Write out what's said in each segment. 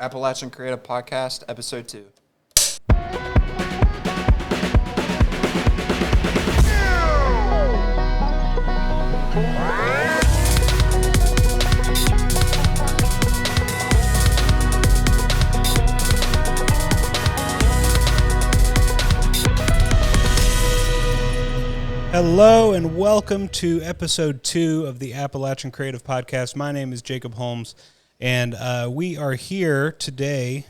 Appalachian Creative Podcast, Episode 2. Hello and welcome to Episode 2 of the Appalachian Creative Podcast. My name is Jacob Holmes, and we are here today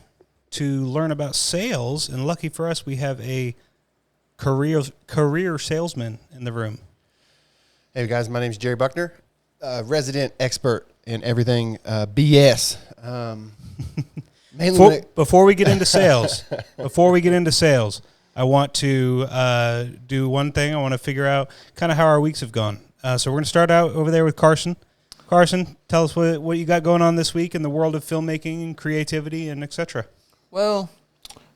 to learn about sales. And lucky for us, we have a career salesman in the room. Hey guys, my name is Jerry Buckner, resident expert in everything BS. Before we get into sales, I want to do one thing. I want to figure out kind of how our weeks have gone. So we're going to start out over there with Carson. Carson, tell us what you got going on this week in the world of filmmaking and creativity and etc. Well,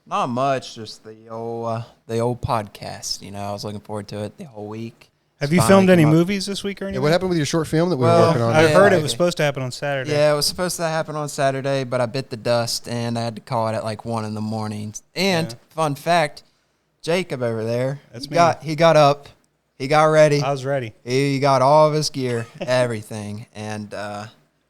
not much. Just the old podcast. You know, I was looking forward to it the whole week. Have you filmed any movies this week or anything? Yeah, what happened with your short film that we were working on? I heard it was supposed to happen on Saturday. Yeah, it was supposed to happen on Saturday, but I bit the dust and I had to call it at like 1 a.m. And fun fact, Jacob over there, he got up, he got ready. I was ready. He got all of his gear, everything, and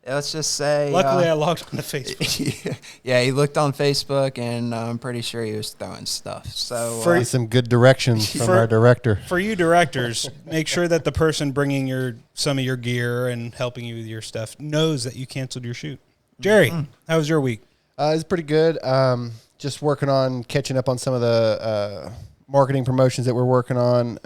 let's just say... Luckily, I logged on to Facebook. Yeah, he looked on Facebook, and I'm pretty sure he was throwing stuff. So for some good directions from our director. For you directors, make sure that the person bringing some of your gear and helping you with your stuff knows that you canceled your shoot. Jerry, how was your week? It's pretty good. Just working on catching up on some of the marketing promotions that we're working on.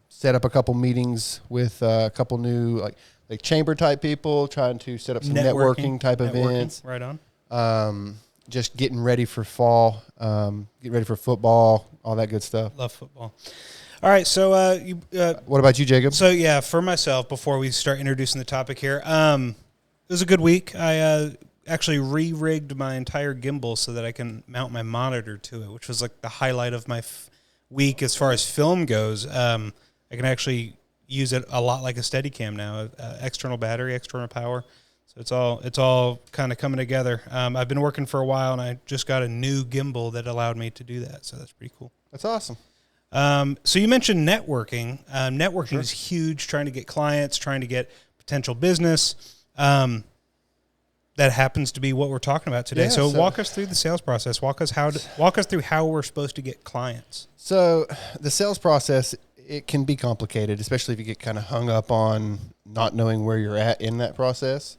Set up a couple meetings with a couple new like chamber type people, trying to set up some networking type events. Right on. Just getting ready for fall, getting ready for football, all that good stuff. Love football. All right, so what about you, Jacob? So yeah, for myself, before we start introducing the topic here, it was a good week. I actually re-rigged my entire gimbal so that I can mount my monitor to it, which was like the highlight of my week as far as film goes. I can actually use it a lot like a Steadicam now, external battery, external power. So it's all kind of coming together. I've been working for a while, and I just got a new gimbal that allowed me to do that. So that's pretty cool. That's awesome. So you mentioned networking. Networking is huge, trying to get clients, trying to get potential business. That happens to be what we're talking about today. So walk us through the sales process. Walk us through how we're supposed to get clients. So the sales process, it can be complicated, especially if you get kind of hung up on not knowing where you're at in that process.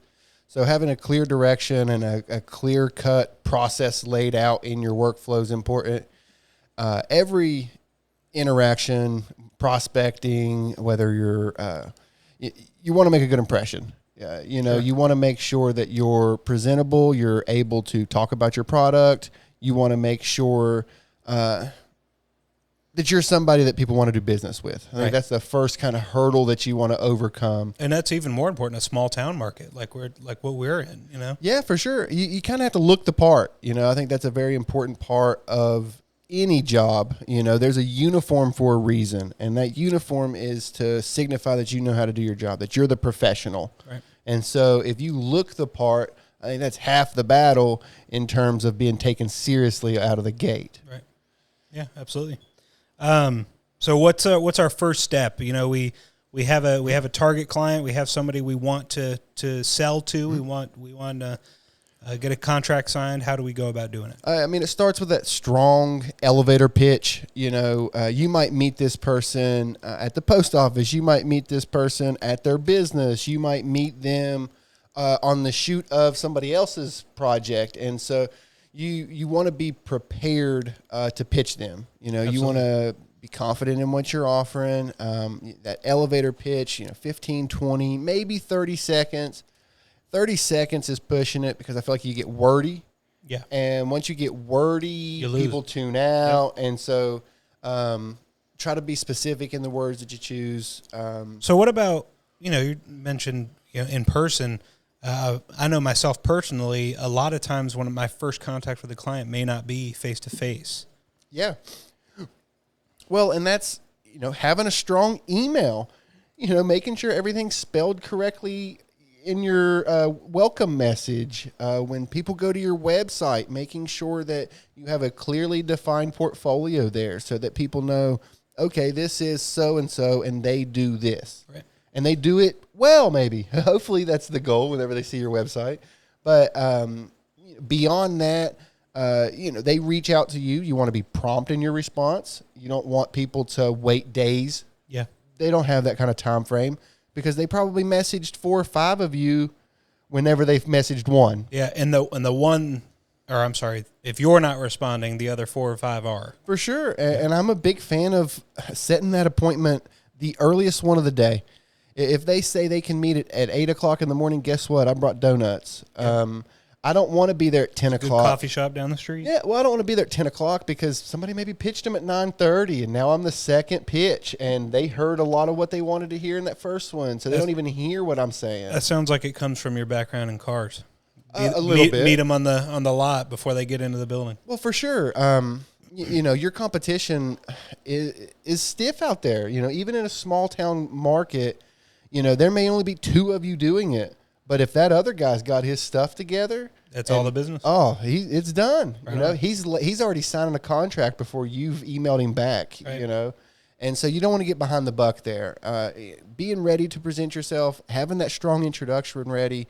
So having a clear direction and a clear-cut process laid out in your workflow is important. Every interaction, prospecting, whether you're you want to make a good impression. You want to make sure that you're presentable, you're able to talk about your product. You want to make sure that you're somebody that people want to do business with. I think that's the first kind of hurdle that you want to overcome. And that's even more important in a small town market like what we're in, you know? Yeah, for sure. You kind of have to look the part. I think that's a very important part of any job. There's a uniform for a reason, and that uniform is to signify that you know how to do your job, that you're the professional. Right. And so if you look the part, I think that's half the battle in terms of being taken seriously out of the gate. Right. Yeah, absolutely. So what's our first step? We have a target client. We have somebody we want to sell to. Mm-hmm. We want to get a contract signed. How do we go about doing it? It starts with that strong elevator pitch. You might meet this person at the post office. You might meet this person at their business. You might meet them on the shoot of somebody else's project. And so you want to be prepared to pitch them. Absolutely. You want to be confident in what you're offering. That elevator pitch, 15, 20, maybe 30 seconds. 30 seconds is pushing it because I feel like you get wordy. Yeah. And once you get wordy, people tune out. Yep. And so try to be specific in the words that you choose. So what about, you mentioned in person. I know myself personally, a lot of times when my first contact with a client may not be face-to-face. Yeah. Well, and that's, having a strong email, making sure everything's spelled correctly. in your welcome message, when people go to your website, making sure that you have a clearly defined portfolio there so that people know, okay, this is so-and-so and they do this. Right. And they do it well, maybe. Hopefully that's the goal whenever they see your website. But beyond that, they reach out to you. You want to be prompt in your response. You don't want people to wait days. Yeah. They don't have that kind of time frame because they probably messaged 4 or 5 of you whenever they've messaged one. Yeah, and the one, or I'm sorry, if you're not responding, the other 4 or 5 are. For sure. And I'm a big fan of setting that appointment the earliest one of the day. If they say they can meet at 8 o'clock in the morning, guess what? I brought donuts. Yeah. I don't want to be there at 10 o'clock. Coffee shop down the street? Yeah, well, I don't want to be there at 10 o'clock because somebody maybe pitched them at 9:30, and now I'm the second pitch, and they heard a lot of what they wanted to hear in that first one, so they don't even hear what I'm saying. That sounds like it comes from your background in cars. A little bit. Meet them on the lot before they get into the building. Well, for sure. Your competition is stiff out there. Even in a small town market, there may only be 2 of you doing it. But if that other guy's got his stuff together, that's all the business. Oh, it's done. Right. He's already signing a contract before you've emailed him back. Right. And so you don't want to get behind the buck there. Being ready to present yourself, having that strong introduction ready,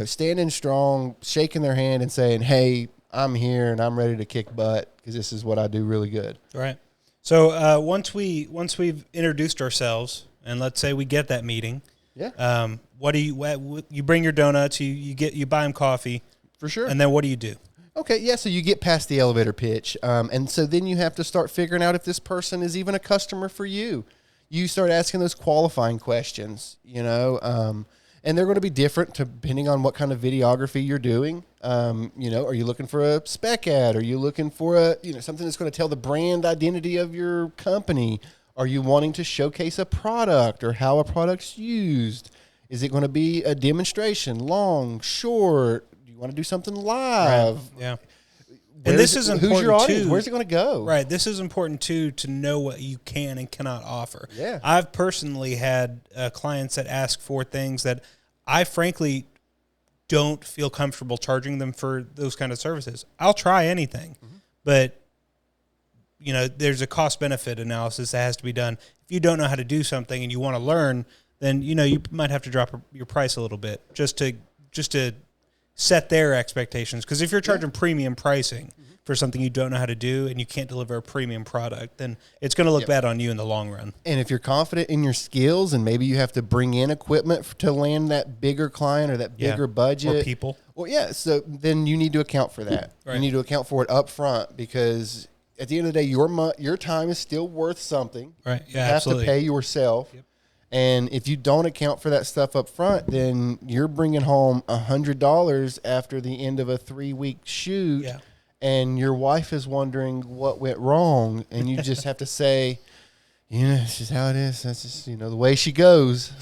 standing strong, shaking their hand and saying, "Hey, I'm here and I'm ready to kick butt because this is what I do really good." Right. So once we've introduced ourselves, and let's say we get that meeting. Yeah. What do you bring your donuts? You buy them coffee for sure, and then what do you do? Okay, yeah. So you get past the elevator pitch, and so then you have to start figuring out if this person is even a customer for you. You start asking those qualifying questions, and they're going to be different depending on what kind of videography you're doing. Are you looking for a spec ad? Are you looking for something that's going to tell the brand identity of your company? Are you wanting to showcase a product or how a product's used? Is it going to be a demonstration, long, short? Do you want to do something live? Right. Yeah. And this is important, who's your audience? too. Where's it going to go? Right. This is important, too, to know what you can and cannot offer. Yeah. I've personally had clients that ask for things that I, frankly, don't feel comfortable charging them for those kind of services. I'll try anything, but there's a cost-benefit analysis that has to be done. If you don't know how to do something and you want to learn, then you might have to drop your price a little bit just to set their expectations. Because if you're charging premium pricing for something you don't know how to do and you can't deliver a premium product, then it's going to look bad on you in the long run. And if you're confident in your skills and maybe you have to bring in equipment to land that bigger client or that bigger budget. Or people. Well, yeah, so then you need to account for that. Right. You need to account for it up front because at the end of the day, your time is still worth something. Right. Yeah, you absolutely. have to pay yourself. Yep. And if you don't account for that stuff up front, then you're bringing home $100 after the end of a 3-week shoot. Yeah. And your wife is wondering what went wrong. And you just have to say, it's just how it is. That's just, the way she goes.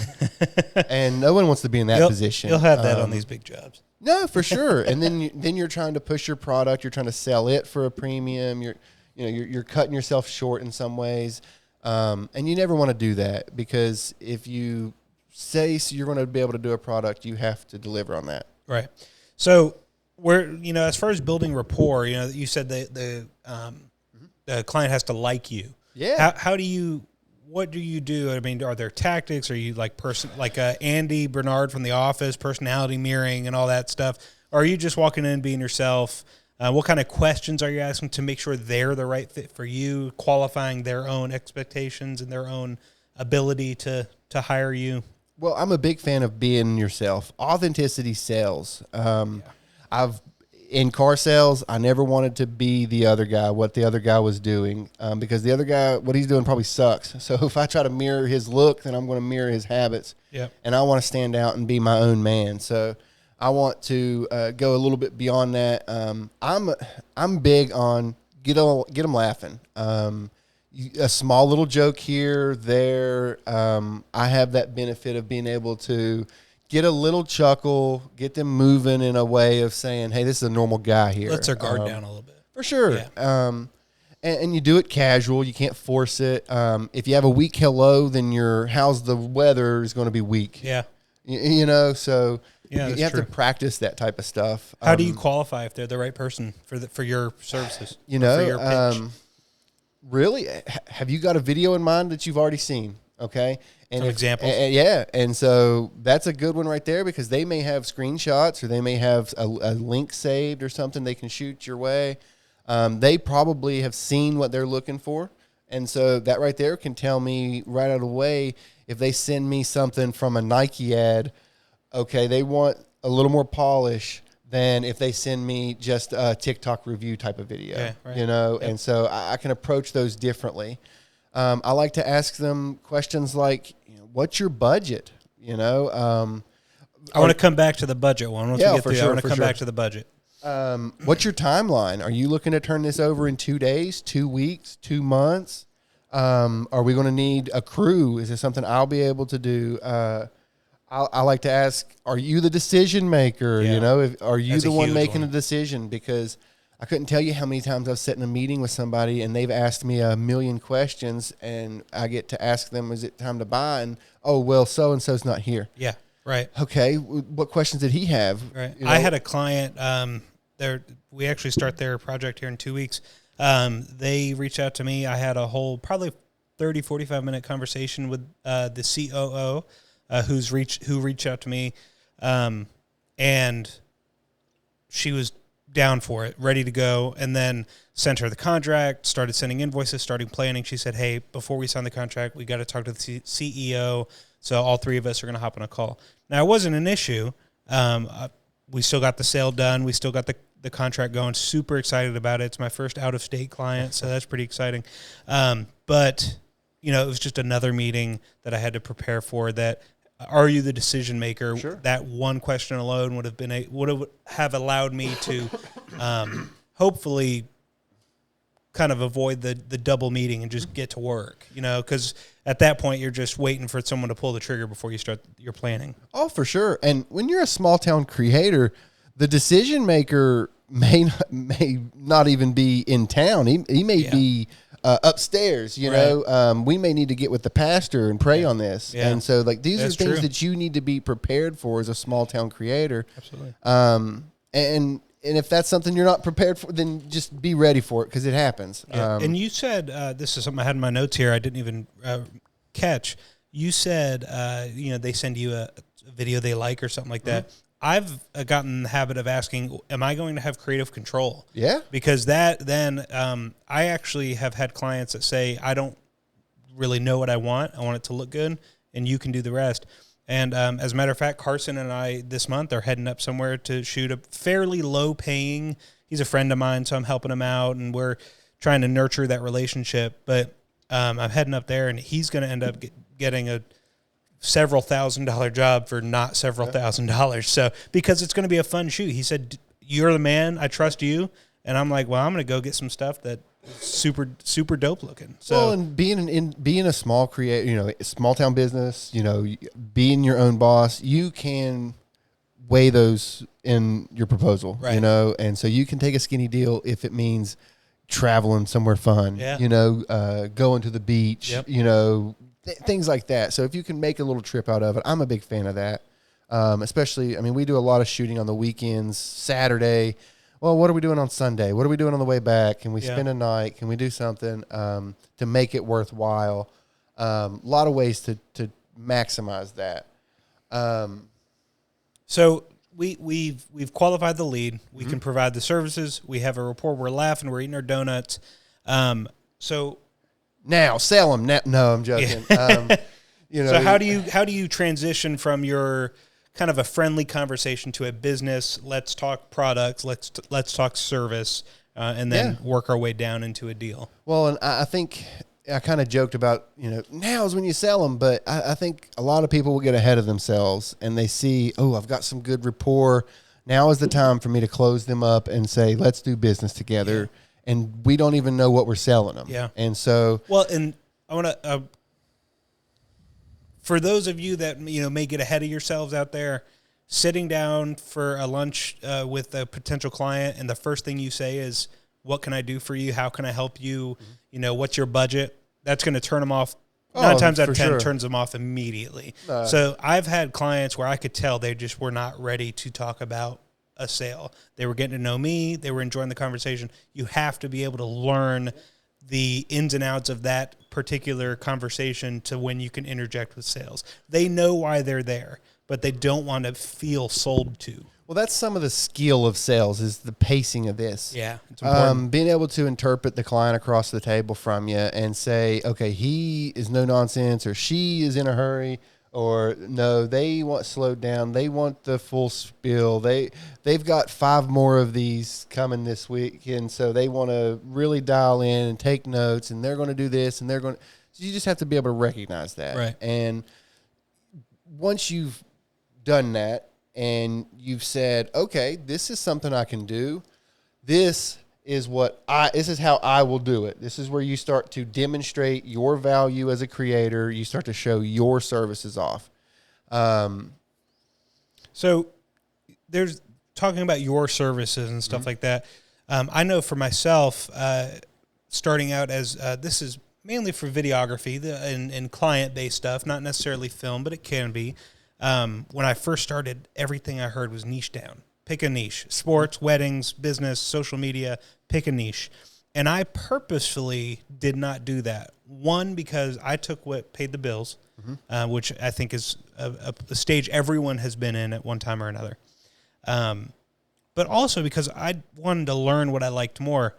And no one wants to be in that position. You'll have that on these big jobs. No, for sure. And then you're trying to push your product. You're trying to sell it for a premium. You're cutting yourself short in some ways. And you never want to do that because if you say you're going to be able to do a product, you have to deliver on that. Right. So as far as building rapport, you said the client has to like you. Yeah. What do you do? I mean, are there tactics? Are you like Andy Bernard from The Office, personality mirroring and all that stuff? Or are you just walking in being yourself? What kind of questions are you asking to make sure they're the right fit for you, qualifying their own expectations and their own ability to hire you? Well, I'm a big fan of being yourself. Authenticity sells. In car sales, I never wanted to be the other guy, what the other guy was doing, because the other guy, what he's doing probably sucks. So if I try to mirror his look, then I'm going to mirror his habits. Yep. And I want to stand out and be my own man. So I want to go a little bit beyond that. I'm big on get them laughing. A small little joke here, there. I have that benefit of being able to get a little chuckle, get them moving in a way of saying, hey, this is a normal guy here. Lets their guard down a little bit. For sure. Yeah. And you do it casual. You can't force it. If you have a weak hello, then your how's the weather is going to be weak. Yeah. So Yeah, you have to practice that type of stuff. How do you qualify if they're the right person for your services? For your pitch? Really, have you got a video in mind that you've already seen? Okay. And some examples. Yeah. And so that's a good one right there, because they may have screenshots, or they may have a link saved or something they can shoot your way. They probably have seen what they're looking for. And so that right there can tell me right out of the way, if they send me something from a Nike ad, okay, they want a little more polish than if they send me just a TikTok review type of video, yeah, right. Yep. And so I can approach those differently. I like to ask them questions like, what's your budget? I want to come back to the budget one. Once we get through, I want to come back to the budget. What's your timeline? Are you looking to turn this over in 2 days, 2 weeks, 2 months? Are we going to need a crew? Is this something I'll be able to do? I like to ask, are you the decision maker? Yeah. Are you the one making a decision? Because I couldn't tell you how many times I've sat in a meeting with somebody and they've asked me a million questions, and I get to ask them, is it time to buy? And, oh, well, so-and-so's not here. Yeah, right. Okay, what questions did he have? Right. I had a client, we actually start their project here in 2 weeks. They reached out to me. I had a whole probably 30, 45-minute conversation with the COO who reached out to me, and she was down for it, ready to go, and then sent her the contract, started sending invoices, starting planning. She said, hey, before we sign the contract, we got to talk to the CEO, so all three of us are going to hop on a call. Now, it wasn't an issue. We still got the sale done. We still got the contract going. Super excited about it. It's my first out-of-state client, so that's pretty exciting. But, it was just another meeting that I had to prepare for. That, are you the decision maker? Sure. That one question alone would have allowed me to hopefully kind of avoid the double meeting and just get to work, because at that point you're just waiting for someone to pull the trigger before you start your planning. Oh, for sure. And when you're a small town creator, the decision maker may not even be in town. He may be upstairs, we may need to get with the pastor and pray on this. Yeah. And so these are things that you need to be prepared for as a small town creator. Absolutely. And if that's something you're not prepared for, then just be ready for it, because it happens. Yeah. And you said, this is something I had in my notes here I didn't even catch. You said, they send you a video they like or something like that. I've gotten in the habit of asking, am I going to have creative control? Yeah. Because I actually have had clients that say, I don't really know what I want. I want it to look good, and you can do the rest. And as a matter of fact, Carson and I this month are heading up somewhere to shoot a fairly low-paying. He's a friend of mine, so I'm helping him out, and we're trying to nurture that relationship. But I'm heading up there, and he's going to end up getting a several $1,000 job for not several $1,000. So because it's going to be a fun shoot. He said, "You're the man. I trust you." And I'm like, "Well, I'm going to go get some stuff that is super, super dope looking." So, well, and being a small small town business, being your own boss, you can weigh those in your proposal, right. And so you can take a skinny deal if it means traveling somewhere fun, going to the beach, yep. Things like that. So if you can make a little trip out of it, I'm a big fan of that. Especially, we do a lot of shooting on the weekends, Saturday. Well, what are we doing on Sunday? What are we doing on the way back? Can we spend a night? Can we do something to make it worthwhile? A lot of ways to maximize that. So we've qualified the lead. We can provide the services. We have a rapport. We're laughing. We're eating our donuts. So now sell them. No, I'm joking. So how do you transition from your kind of a friendly conversation to a business? Let's talk products. Let's talk service, and then work our way down into a deal. Well, and I think I kind of joked about now is when you sell them, but I think a lot of people will get ahead of themselves and they see, oh, I've got some good rapport. Now is the time for me to close them up and say, let's do business together. Yeah. And we don't even know what we're selling them. Yeah. And so, well, and I want to, for those of you that, may get ahead of yourselves out there, sitting down for a lunch with a potential client, and the first thing you say is, what can I do for you? How can I help you? Mm-hmm. What's your budget? That's going to turn them off 9 times out of 10 sure. turns them off immediately. So I've had clients where I could tell they just were not ready to talk about a sale. They were getting to know me. They were enjoying the conversation. You have to be able to learn the ins and outs of that particular conversation to when you can interject with sales. They know why they're there, but they don't want to feel sold to. Well, that's some of the skill of sales is the pacing of this. Yeah, it's important. Being able to interpret the client across the table from you and say, okay, he is no nonsense, or she is in a hurry, or no, they want slowed down. They want the full spiel. They've got 5 more of these coming this week, and so they want to really dial in and take notes, and they're going to do this, and they're going to. So you just have to be able to recognize that. Right. And once you've done that and you've said, okay, this is something I can do. This is how I will do it. This is where you start to demonstrate your value as a creator. You start to show your services off. So there's talking about your services and stuff like that. I know for myself, starting out as this is mainly for videography and client-based stuff, not necessarily film, but it can be. When I first started, everything I heard was niche down. Pick a niche. Sports, weddings, business, social media, pick a niche. And I purposefully did not do that. One, because I took what paid the bills, which I think is a stage everyone has been in at one time or another. But also because I wanted to learn what I liked more.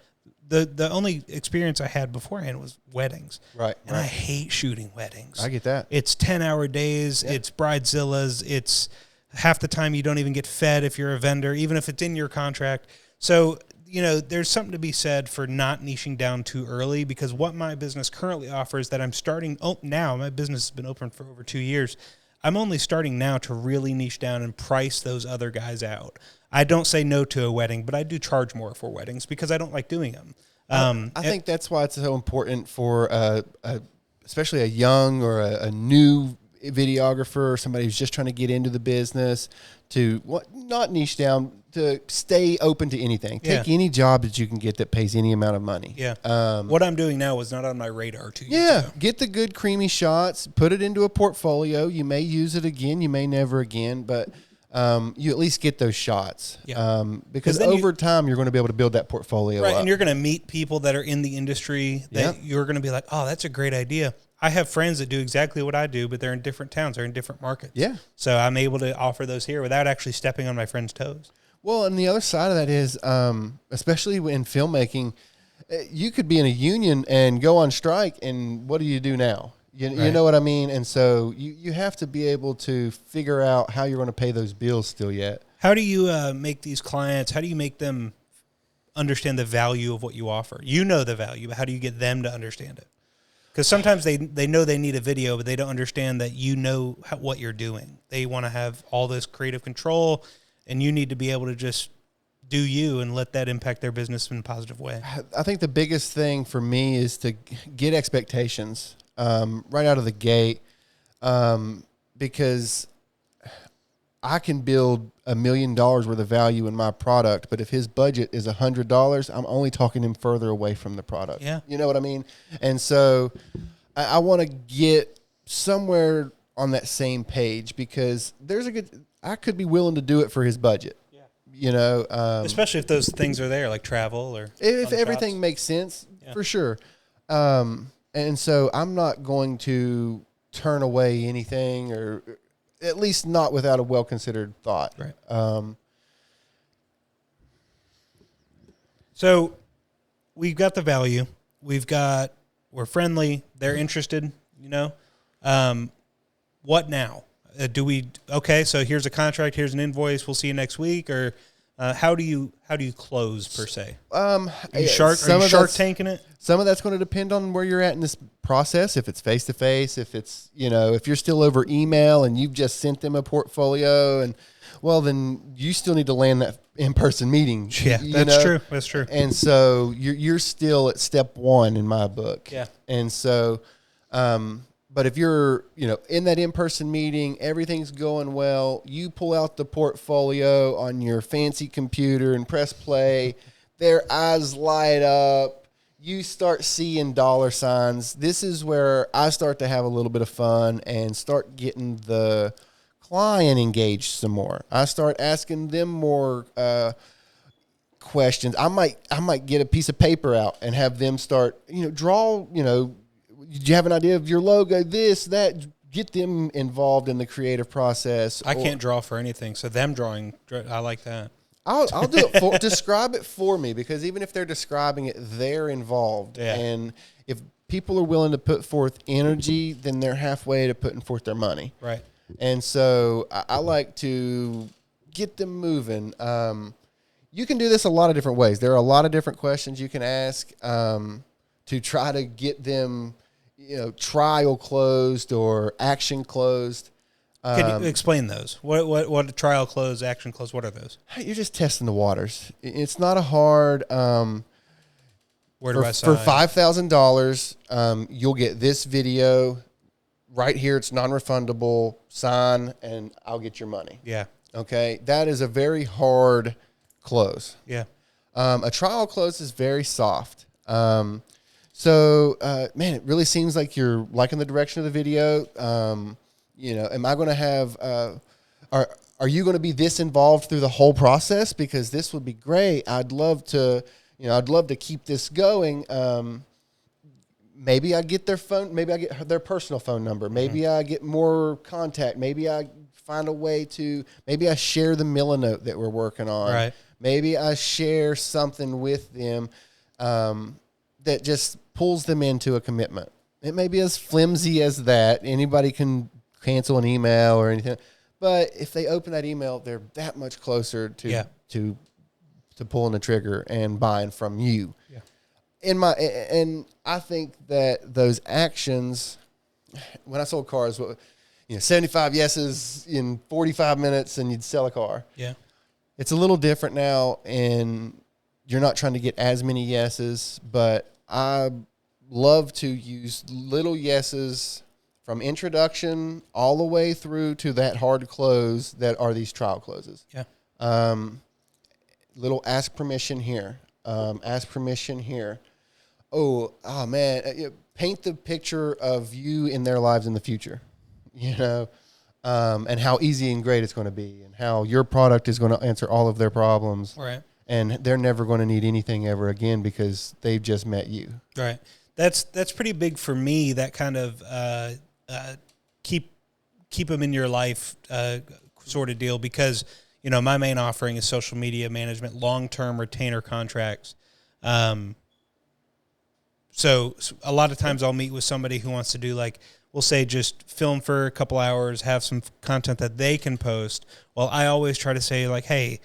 The only experience I had beforehand was weddings. Right. And I hate shooting weddings. I get that. It's 10-hour days. Yeah. It's bridezillas. It's half the time you don't even get fed if you're a vendor, even if it's in your contract. So, there's something to be said for not niching down too early, because what my business currently offers that I'm starting now, my business has been open for over 2 years. I'm only starting now to really niche down and price those other guys out. I don't say no to a wedding, but I do charge more for weddings because I don't like doing them. I think that's why it's so important for especially a young or a new videographer or somebody who's just trying to get into the business to not niche down, to stay open to anything. Take any job that you can get that pays any amount of money. Yeah. What I'm doing now was not on my radar 2 years ago. Get the good creamy shots, put it into a portfolio. You may use it again, you may never again, but you at least get those shots. Yeah. Because over time, you're going to be able to build that portfolio up. And you're going to meet people that are in the industry that you're going to be like, oh, that's a great idea. I have friends that do exactly what I do, but they're in different towns. They're in different markets. Yeah. So I'm able to offer those here without actually stepping on my friend's toes. Well, and the other side of that is, especially in filmmaking, you could be in a union and go on strike, and what do you do now? You know what I mean? And so you have to be able to figure out how you're going to pay those bills still yet. How do you make these clients, how do you make them understand the value of what you offer? You know the value, but how do you get them to understand it? Because sometimes they know they need a video, but they don't understand that you know what you're doing. They want to have all this creative control, and you need to be able to just do you and let that impact their business in a positive way. I think the biggest thing for me is to get expectations right out of the gate, because I can build $1 million worth of value in my product, but if his budget is $100, I'm only talking him further away from the product. Yeah. You know what I mean? And so I want to get somewhere on that same page, because I could be willing to do it for his budget. Yeah. Especially if those things are there, like travel or if everything makes sense, for sure. And so I'm not going to turn away anything, or at least not without a well-considered thought. Right. So we've got the value. We're friendly. They're interested, what now? So here's a contract, here's an invoice, we'll see you next week, or how do you close per se? Are you Shark Tanking it? Some of that's going to depend on where you're at in this process. If it's face to face, if it's if you're still over email and you've just sent them a portfolio, and then you still need to land that in-person meeting. Yeah, that's true. That's true. And so you're still at step one in my book. Yeah. And so, but if you're, in that in-person meeting, everything's going well, you pull out the portfolio on your fancy computer and press play, their eyes light up, you start seeing dollar signs, this is where I start to have a little bit of fun and start getting the client engaged some more. I start asking them more questions. I might get a piece of paper out and have them start, draw, do you have an idea of your logo, this, that, get them involved in the creative process. I can't draw for anything, so them drawing, I like that. I'll do it describe it for me, because even if they're describing it, they're involved. Yeah. And if people are willing to put forth energy, then they're halfway to putting forth their money. Right. And so I like to get them moving. You can do this a lot of different ways. There are a lot of different questions you can ask to try to get them, trial closed or action closed. Can you explain those? What trial close, action close, what are those? You're just testing the waters. It's not a hard. Where do I sign? For $5,000, you'll get this video right here. It's non-refundable. Sign, and I'll get your money. Yeah. Okay, that is a very hard close. Yeah. A trial close is very soft. So, it really seems like you're liking the direction of the video. Am I going to have, are you going to be this involved through the whole process? Because this would be great. I'd love to keep this going. Maybe I get their phone, maybe I get their personal phone number. Maybe I get more contact. Maybe I find a way maybe I share the Milanote that we're working on. Right. Maybe I share something with them, that just pulls them into a commitment. It may be as flimsy as that. Anybody can cancel an email or anything, but if they open that email, they're that much closer to pulling the trigger and buying from you. Yeah. And I think that those actions, when I sold cars, 75 yeses in 45 minutes and you'd sell a car. Yeah. It's a little different now, and you're not trying to get as many yeses, but I love to use little yeses from introduction all the way through to that hard close that are these trial closes. Yeah. Little ask permission here. Ask permission here. Oh man. Paint the picture of you in their lives in the future, and how easy and great it's going to be, and how your product is going to answer all of their problems. Right. And they're never going to need anything ever again because they've just met you. Right. That's pretty big for me, that kind of keep them in your life sort of deal, because my main offering is social media management, long-term retainer contracts. So a lot of times I'll meet with somebody who wants to do, like, we'll say just film for a couple hours, have some content that they can post. Well, I always try to say, like, hey,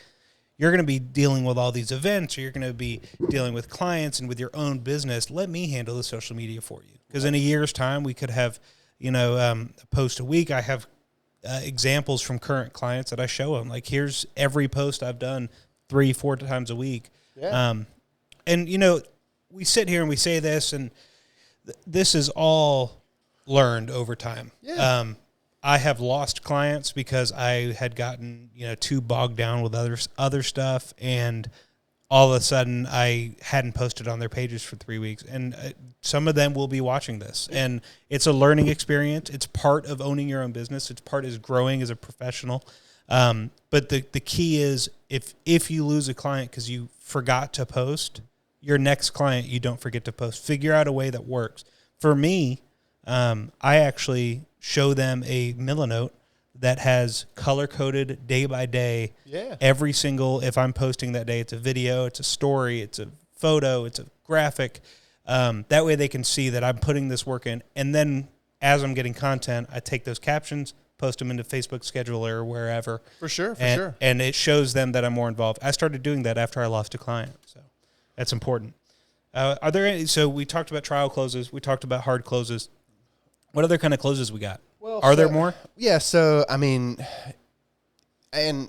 you're going to be dealing with all these events, or you're going to be dealing with clients and with your own business. Let me handle the social media for you. Because in a year's time, we could have, a post a week. I have examples from current clients that I show them. Like, here's every post I've done 3-4 times a week. Yeah. And, we sit here and we say this, and this is all learned over time. Yeah. I have lost clients because I had gotten, too bogged down with other stuff, and all of a sudden I hadn't posted on their pages for 3 weeks. And some of them will be watching this, and it's a learning experience. It's part of owning your own business. It's part of growing as a professional. But the key is, if you lose a client because you forgot to post, your next client, you don't forget to post. Figure out a way that works. For me, I actually show them a Milanote that has color-coded day by day. Yeah. Every single, if I'm posting that day, it's a video, it's a story, it's a photo, it's a graphic. That way they can see that I'm putting this work in. And then as I'm getting content, I take those captions, post them into Facebook Scheduler or wherever. For sure. And it shows them that I'm more involved. I started doing that after I lost a client. So that's important. Are there any, so we talked about trial closes. We talked about hard closes. What other kind of closes we got? Well, Are there more? Yeah. So, and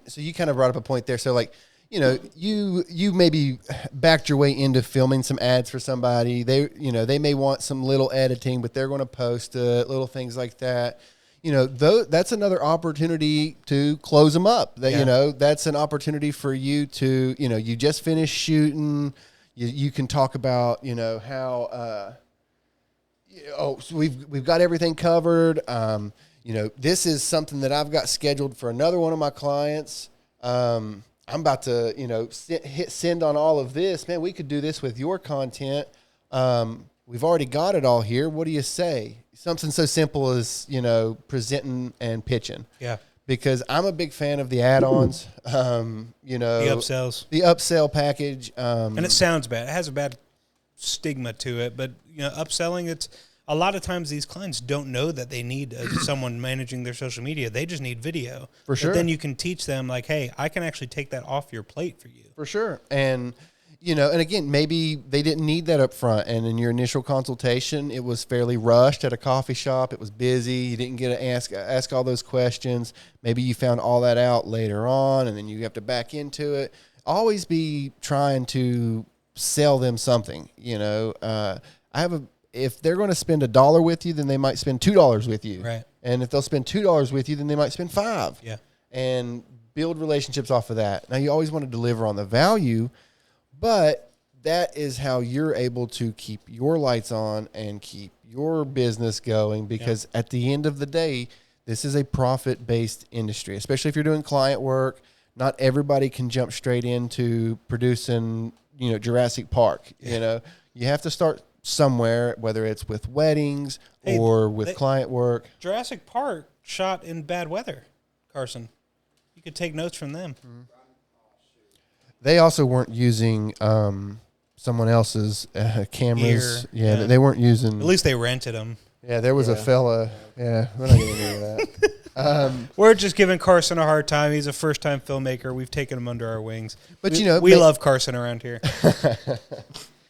so you kind of brought up a point there. So like, you maybe backed your way into filming some ads for somebody. They may want some little editing, but they're going to post it, little things like that. That's another opportunity to close them up. That's an opportunity for you to, you just finished shooting. You can talk about, how, so we've got everything covered. This is something that I've got scheduled for another one of my clients. I'm about to, hit send on all of this. Man, we could do this with your content. We've already got it all here. What do you say? Something so simple as, presenting and pitching. Yeah. Because I'm a big fan of the add-ons, the upsells, the upsell package. And it sounds bad. It has a bad stigma to it, but upselling, it's a lot of times these clients don't know that they need someone managing their social media. They just need video. For sure. But then you can teach them like, hey, I can actually take that off your plate for you. For sure. And, and again, maybe they didn't need that up front. And in your initial consultation, it was fairly rushed at a coffee shop. It was busy. You didn't get to ask all those questions. Maybe you found all that out later on, and then you have to back into it. Always be trying to sell them something. If they're going to spend $1 with you, then they might spend $2 with you. Right. And if they'll spend $2 with you, then they might spend $5. Yeah. And build relationships off of that. Now, you always want to deliver on the value, but that is how you're able to keep your lights on and keep your business going, because at the end of the day, this is a profit-based industry, especially if you're doing client work. Not everybody can jump straight into producing, Jurassic Park. You have to start somewhere, whether it's with weddings or with client work. Jurassic Park shot in bad weather, Carson. You could take notes from them. Mm-hmm. They also weren't using someone else's cameras. Gear. They weren't using. At least they rented them. Yeah, there was a fella. Yeah, we're not getting into that. We're just giving Carson a hard time. He's a first-time filmmaker. We've taken him under our wings. But we love Carson around here.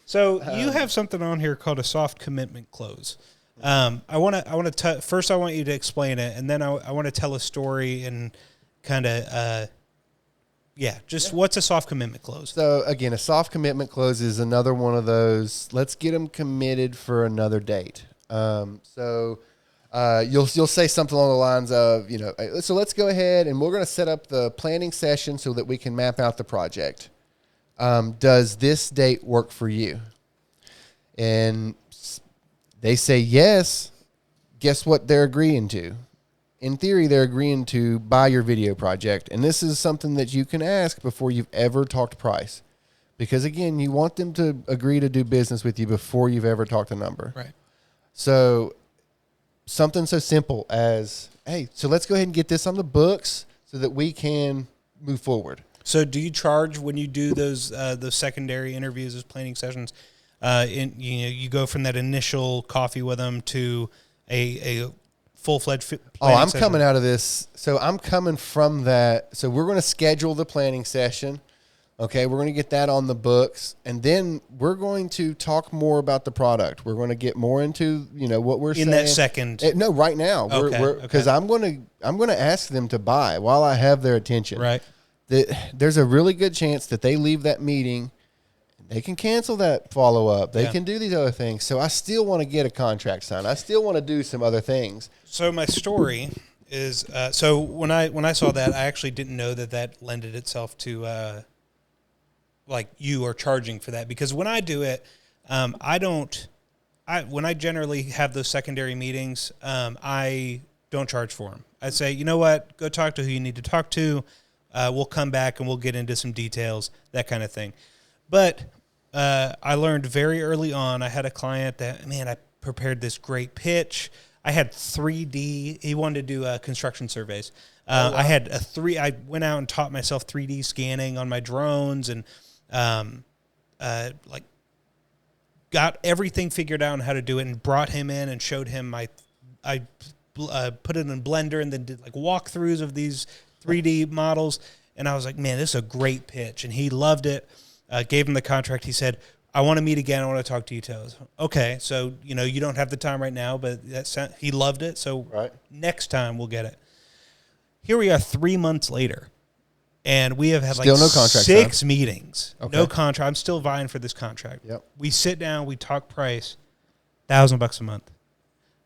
So you have something on here called a soft commitment close. I want to first I want you to explain it, and then I want to tell a story and kind of what's a soft commitment close? So again, a soft commitment close is another one of those. Let's get them committed for another date. You'll say something along the lines of, so let's go ahead and we're going to set up the planning session so that we can map out the project. Does this date work for you? And they say yes. Guess what they're agreeing to? In theory, they're agreeing to buy your video project. And this is something that you can ask before you've ever talked price. Because again, you want them to agree to do business with you before you've ever talked a number. Right. So something so simple as, hey, so let's go ahead and get this on the books so that we can move forward. So do you charge when you do those secondary interviews, those planning sessions? You go from that initial coffee with them to a full-fledged planning session? Coming out of this. So I'm coming from that. So we're going to schedule the planning session. Okay, we're going to get that on the books, and then we're going to talk more about the product. We're going to get more into what we're saying in that second. No, right now. Because I'm going to ask them to buy while I have their attention. Right. There's a really good chance that they leave that meeting, they can cancel that follow-up. They can do these other things. So I still want to get a contract signed. I still want to do some other things. So my story is, so when I saw that, I actually didn't know that lended itself to, like you are charging for that. Because when I do it, when I generally have those secondary meetings, I don't charge for them. I say, you know what, go talk to who you need to talk to. We'll come back and we'll get into some details, that kind of thing. But I learned very early on, I had a client that, I prepared this great pitch. I had 3D. He wanted to do construction surveys. Wow. I went out and taught myself 3D scanning on my drones and got everything figured out on how to do it and brought him in and showed him I put it in Blender and then did like walkthroughs of these 3D models. And I was like, man, this is a great pitch. And he loved it. Gave him the contract. He said, I want to meet again. I want to talk details. Okay. So, you don't have the time right now, but he loved it. So Next time we'll get it. Here we are 3 months later. And we have had still no contract, 6 meetings. Okay. No contract. I'm still vying for this contract. Yep. We sit down, we talk price, $1,000 a month.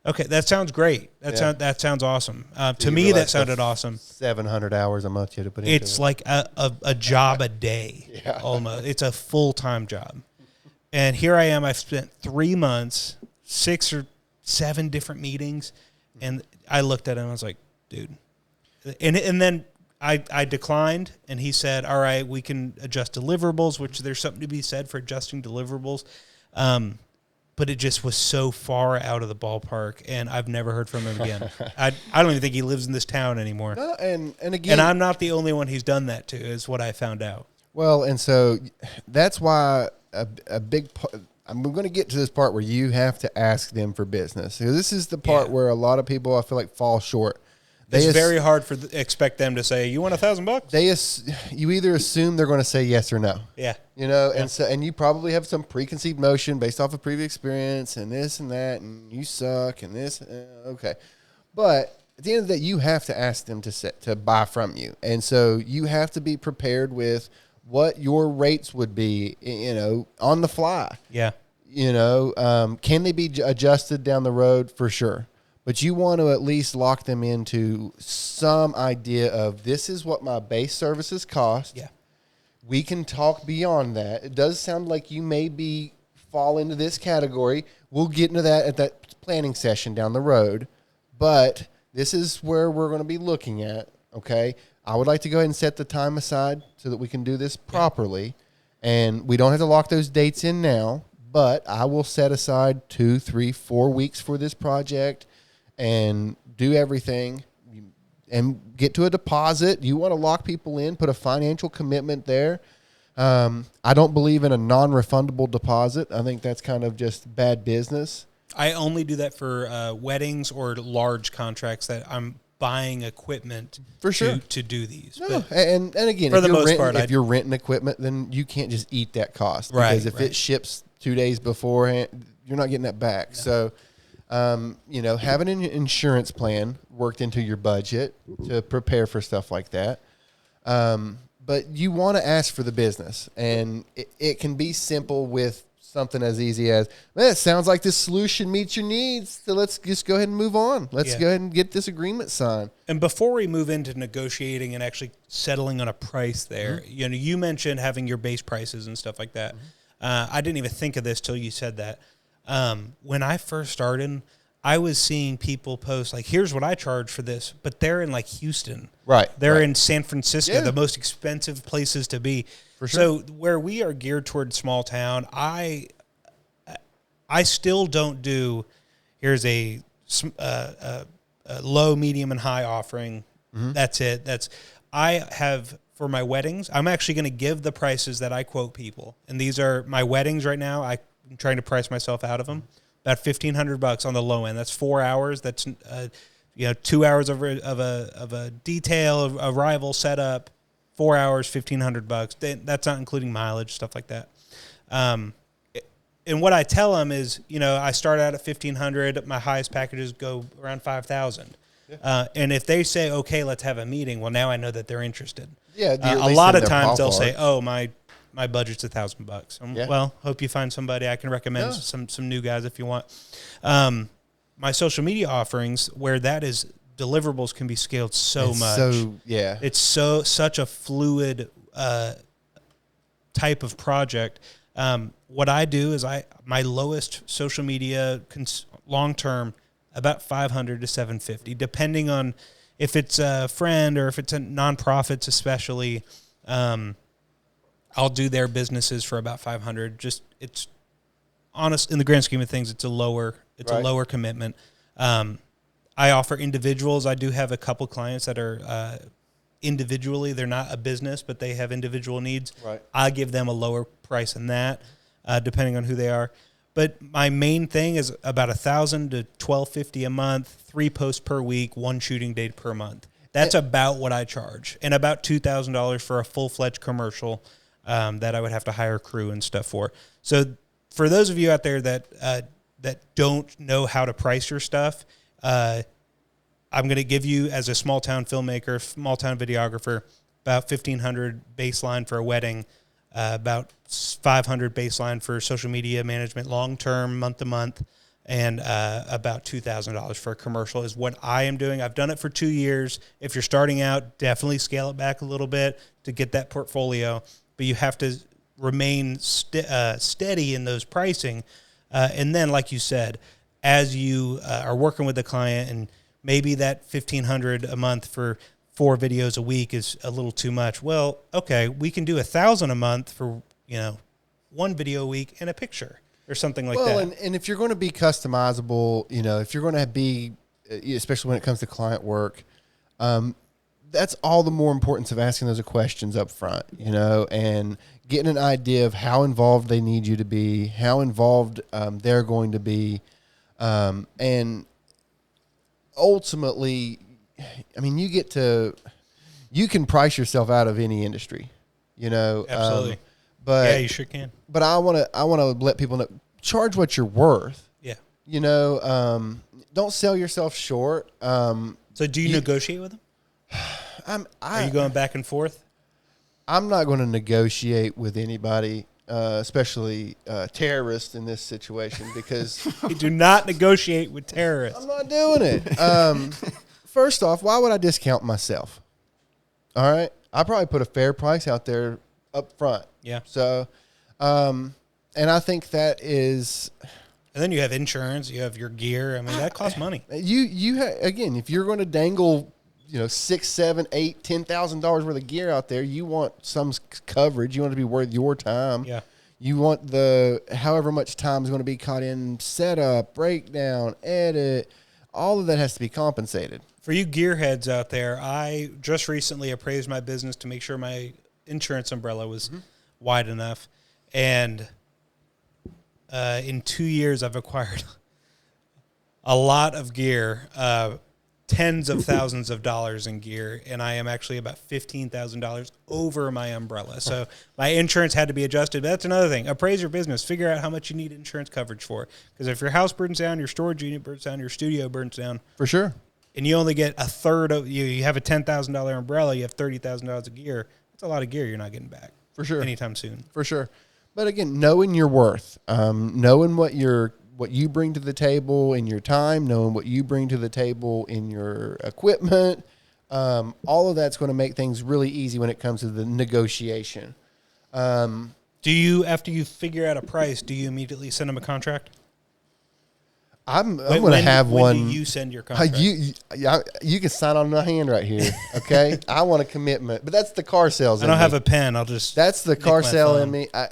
Okay, that sounds great. That sounds awesome. To me, that sounded awesome. 700 hours a month you had to put into it. It's like a job a day, almost. It's a full-time job. And here I am. I've spent 3 months, 6 or 7 different meetings, and I looked at him. I was like, dude. And then I declined, and he said, all right, we can adjust deliverables, which there's something to be said for adjusting deliverables. But it just was so far out of the ballpark, and I've never heard from him again. I don't even think he lives in this town anymore. No, and again, and I'm not the only one he's done that to, is what I found out. Well, and so that's why a big part, I'm going to get to this part where you have to ask them for business. So this is the part where a lot of people, I feel like, fall short. It's very hard for expect them to say, "You want $1,000?" You either assume they're going to say yes or no. Yeah, and you probably have some preconceived notion based off of previous experience and this and that, and you suck and this. Okay, but at the end of the day, you have to ask them to buy from you, and so you have to be prepared with what your rates would be, on the fly. Yeah, can they be adjusted down the road? For sure. But you want to at least lock them into some idea of, this is what my base services cost. Yeah. We can talk beyond that. It does sound like you may fall into this category. We'll get into that at that planning session down the road. But this is where we're going to be looking at, okay? I would like to go ahead and set the time aside so that we can do this properly. And we don't have to lock those dates in now, but I will set aside 2, 3, 4 weeks for this project and do everything and get to a deposit. You want to lock people in, put a financial commitment there. I don't believe in a non-refundable deposit. I think that's kind of just bad business. I only do that for weddings or large contracts that I'm buying equipment for sure to do these. No, and again, for the most part, if you're renting equipment, then you can't just eat that cost. Right, because if it ships 2 days beforehand, you're not getting that back. No. So having an insurance plan worked into your budget to prepare for stuff like that. But you want to ask for the business, and it can be simple with something as easy as, man, it sounds like this solution meets your needs, so let's just go ahead and move on. Let's go ahead and get this agreement signed. And before we move into negotiating and actually settling on a price there, you mentioned having your base prices and stuff like that. I didn't even think of this till you said that. When I first started, I was seeing people post like, here's what I charge for this, but they're in like Houston. Right. They're in San Francisco, the most expensive places to be. For sure. So where we are geared toward small town, I still don't do, here's a low, medium, and high offering. Mm-hmm. That's it. I have, for my weddings, I'm actually going to give the prices that I quote people. And these are my weddings right now. I'm trying to price myself out of them. About $1,500 on the low end. That's 4 hours. That's 2 hours of a detail, arrival, setup. 4 hours, $1,500. That's not including mileage, stuff like that. And what I tell them is, I start out at $1,500. My highest packages go around $5,000. Yeah. And if they say, okay, let's have a meeting, well, now I know that they're interested. Yeah. A lot of times they'll say, oh, my budget's $1,000. Well, hope you find somebody. I can recommend some new guys if you want. My social media offerings, where that is, deliverables can be scaled so much. It's such a fluid type of project. What I do is my lowest social media long term, about $500 to $750, depending on if it's a friend or if it's a nonprofits, especially. I'll do their businesses for about $500. Just, it's honest in the grand scheme of things. It's a lower commitment. I offer individuals. I do have a couple clients that are individually. They're not a business, but they have individual needs. Right. I give them a lower price than that, depending on who they are. But my main thing is about $1,000 to $1,250 a month, 3 posts per week, 1 shooting day per month. That's about what I charge, and about $2,000 for a full-fledged commercial that I would have to hire crew and stuff for. So for those of you out there that don't know how to price your stuff, I'm going to give you, as a small town filmmaker, small town videographer, about $1,500 baseline for a wedding, about $500 baseline for social media management, long term, month to month, and about $2,000 for a commercial is what I am doing. I've done it for 2 years. If you're starting out, definitely scale it back a little bit to get that portfolio. But you have to remain steady in those pricing. And then, like you said, as you are working with the client, and maybe that $1,500 a month for 4 videos a week is a little too much. Well, okay, we can do $1,000 a month for 1 video a week and a picture or something like that. Well, and if you're going to be customizable, if you're going to be, especially when it comes to client work, that's all the more importance of asking those questions up front, and getting an idea of how involved they need you to be, how involved they're going to be. And ultimately, I mean, you can price yourself out of any industry, Absolutely. But yeah, you sure can. But I want to let people know, charge what you're worth. Yeah. Don't sell yourself short. So do you negotiate with them? Are you going back and forth? I'm not going to negotiate with anybody, especially terrorists in this situation, because You do not negotiate with terrorists. I'm not doing it. First off, why would I discount myself? All right. I probably put a fair price out there up front. Yeah. So, and I think that is. And then you have insurance, you have your gear. I mean, that costs money. Again, if you're going to dangle, $6,000, $7,000, $8,000, $10,000 worth of gear out there, you want some coverage. You want it to be worth your time. Yeah. You want however much time is going to be caught in setup, breakdown, edit. All of that has to be compensated. For you gearheads out there, I just recently appraised my business to make sure my insurance umbrella was wide enough. And in 2 years, I've acquired a lot of gear, tens of thousands of dollars in gear, and I am actually about $15,000 over my umbrella. So my insurance had to be adjusted. But that's another thing. Appraise your business. Figure out how much you need insurance coverage for. Because if your house burns down, your storage unit burns down, your studio burns down. For sure. And you only get a third of you have a $10,000 umbrella, you have $30,000 of gear. That's a lot of gear you're not getting back. For sure. Anytime soon. For sure. But again, knowing your worth, knowing what you bring to the table in your time, knowing what you bring to the table in your equipment, all of that's going to make things really easy when it comes to the negotiation. Do you, after you figure out a price, do you immediately send them a contract? I'm going to have one. When do you send your contract? You can sign on my hand right here, okay? I want a commitment, but that's the car sales. I don't have a pen. I'll just. That's the car sale in me. I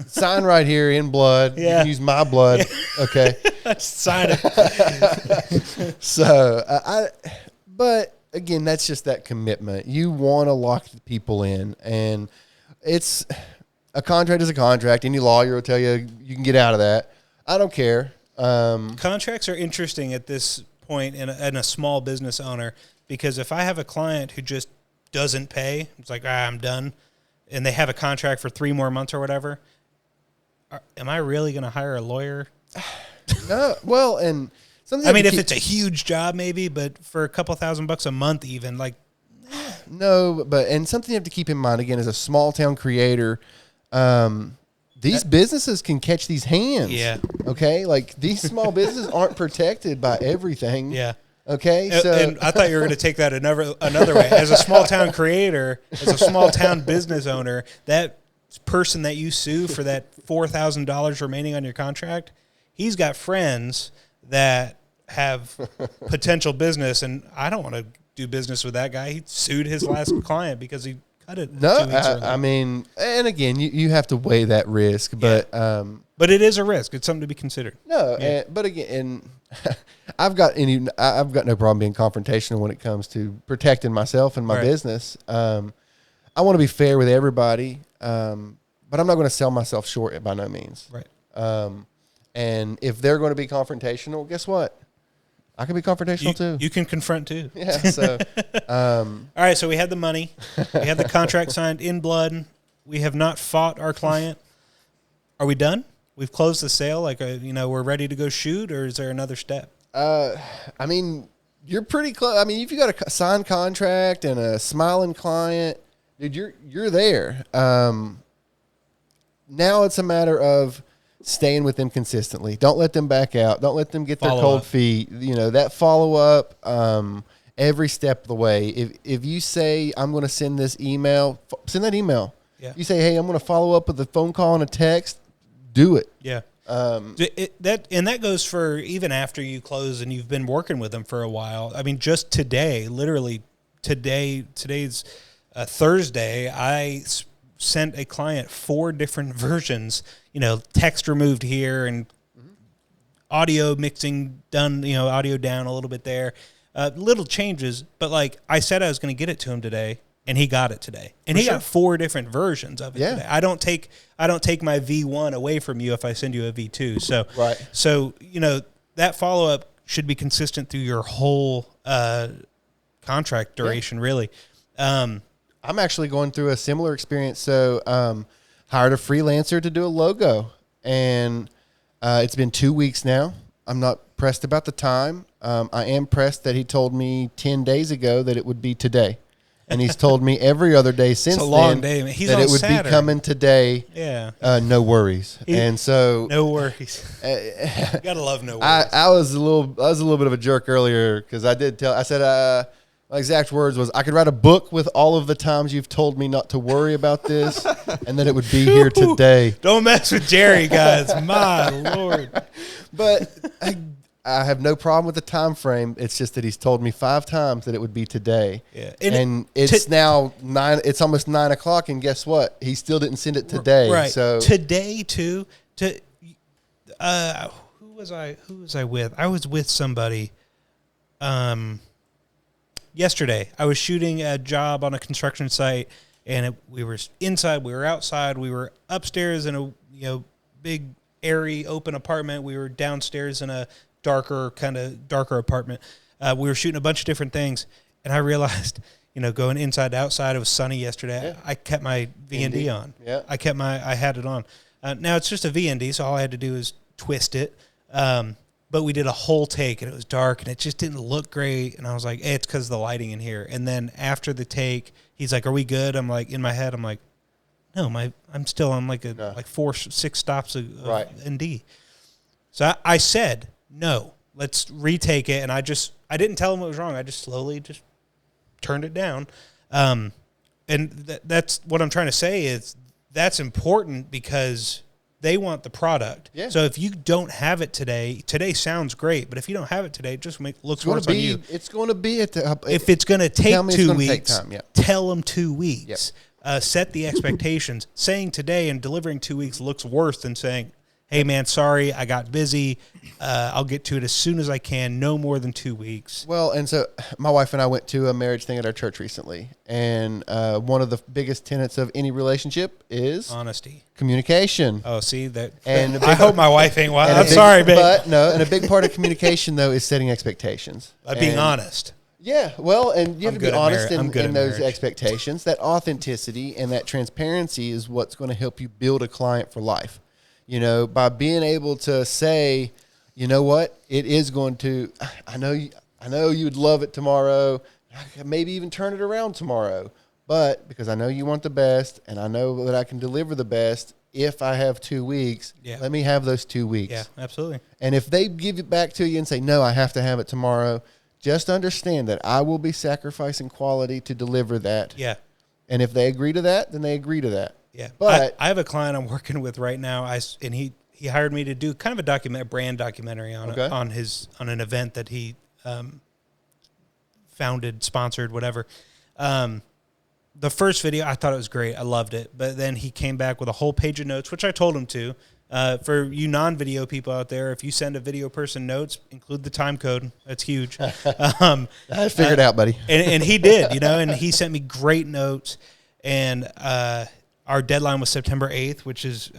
sign right here in blood. Yeah. You can use my blood, okay? Sign it. So but again, that's just that commitment. You want to lock the people in, and it's a contract is a contract. Any lawyer will tell you you can get out of that. I don't care. Contracts are interesting at this point in a small business owner, because if I have a client who just doesn't pay, it's like, I'm done, and they have a contract for 3 more months or whatever, am I really going to hire a lawyer? No. Well, and something. I mean, if it's a huge job, maybe, but for a couple $1,000 a month, even no. But something you have to keep in mind again as a small town creator. These businesses can catch these hands. Yeah. Okay. Like these small businesses aren't protected by everything. Yeah. Okay. And I thought you were going to take that another way. As a small town creator, as a small town business owner, that person that you sue for that $4,000 remaining on your contract, he's got friends that have potential business, and I don't want to do business with that guy. He sued his last client because he cut it. No, I mean, and again, you have to weigh that risk, but it is a risk. It's something to be considered. No, yeah. But again, I've got no problem being confrontational when it comes to protecting myself and my business. I want to be fair with everybody, but I'm not going to sell myself short by no means. Right. And if they're going to be confrontational, guess what? I can be confrontational too. You can confront too. Yeah. So, all right. So we had the money. We had the contract signed in blood. We have not fought our client. Are we done? We've closed the sale. Like, we're ready to go shoot, or is there another step? I mean, you're pretty close. I mean, if you got a signed contract and a smiling client, dude, you're there. Now it's a matter of staying with them consistently. Don't let them back out. Don't let them get their cold feet. That follow up every step of the way. If you say, I'm going to send this email, send that email. Yeah. You say, hey, I'm going to follow up with a phone call and a text. Do it. Yeah. That goes for even after you close and you've been working with them for a while. I mean, just today, literally today's Thursday, I sent a client 4 different versions, text removed here and audio mixing done, audio down a little bit there, little changes. But like I said, I was going to get it to him today. And he got it today, and he got 4 different versions of it today. I don't take my V1 away from you if I send you a V2. So So that follow up should be consistent through your whole contract duration. Really. I'm actually going through a similar experience. So hired a freelancer to do a logo, and it's been 2 weeks now. I'm not pressed about the time. I am pressed that he told me 10 days ago that it would be today. And he's told me every other day since it's a long then day. He's that on it would Saturn. be coming today. Yeah. No worries. And so no worries. Gotta love no worries. I was a little bit of a jerk earlier because I said my exact words was, I could write a book with all of the times you've told me not to worry about this, and that it would be here today. Don't mess with Jerry, guys. My Lord. But I have no problem with the time frame. It's just that he's told me 5 times that it would be today. Yeah. And it's now 9. It's almost 9 o'clock, and guess what? He still didn't send it today. Right. So today too. Who was I with? I was with somebody. Yesterday, I was shooting a job on a construction site, and we were inside, we were outside, we were upstairs in a big, airy, open apartment. We were downstairs in a darker apartment. We were shooting a bunch of different things, and I realized, going inside to outside, it was sunny yesterday. Yeah. I kept my VND on. Yeah. I had it on. Now it's just a VND, so all I had to do is twist it. But we did a whole take, and it was dark, and it just didn't look great. And I was like, hey, it's because of the lighting in here. And then after the take, he's like, are we good? I'm like, in my head, I'm like, no, I'm still on like 4-6 stops of ND. So I said, no, let's retake it. And I didn't tell him it was wrong. I just slowly turned it down. And that's what I'm trying to say is that's important because they want the product. Yeah. So if you don't have it today sounds great, but if you don't have it today, it just looks worse on you. It's going to be if it's going to take 2 weeks, take tell them 2 weeks. Yep. Set the expectations. Saying today and delivering 2 weeks looks worse than saying, hey, man, sorry, I got busy. I'll get to it as soon as I can. No more than 2 weeks. Well, and so my wife and I went to a marriage thing at our church recently, and one of the biggest tenets of any relationship is honesty, communication. Oh, see that? And I hope my wife ain't wild. I'm sorry, babe. But no, and a big part of communication though is setting expectations. Being honest. Yeah, well, and you have to be honest in those expectations. That authenticity and that transparency is what's going to help you build a client for life. By being able to say, you know what, it is going to, I know you would love it tomorrow, maybe even turn it around tomorrow, but because I know you want the best and I know that I can deliver the best, if I have 2 weeks, let me have those 2 weeks. Yeah, absolutely. And if they give it back to you and say, no, I have to have it tomorrow, just understand that I will be sacrificing quality to deliver that. Yeah. And if they agree to that, then they agree to that. Yeah, but I have a client I'm working with right now. And he hired me to do kind of a brand documentary on an event that he founded, sponsored, whatever. The first video, I thought it was great. I loved it. But then he came back with a whole page of notes, which I told him to. For you non-video people out there, if you send a video person notes, include the time code. That's huge. I figured out, buddy. And he did, and he sent me great notes. And our deadline was September 8th, which is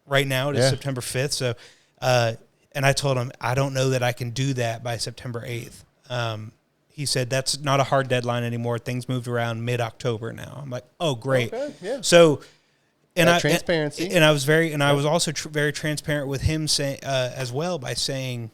right now. It is September 5th. So, and I told him, I don't know that I can do that by September 8th. He said, that's not a hard deadline anymore. Things moved around mid-October now. I'm like, oh, great. Okay, yeah. So, transparency. And I was also very transparent with him as well by saying,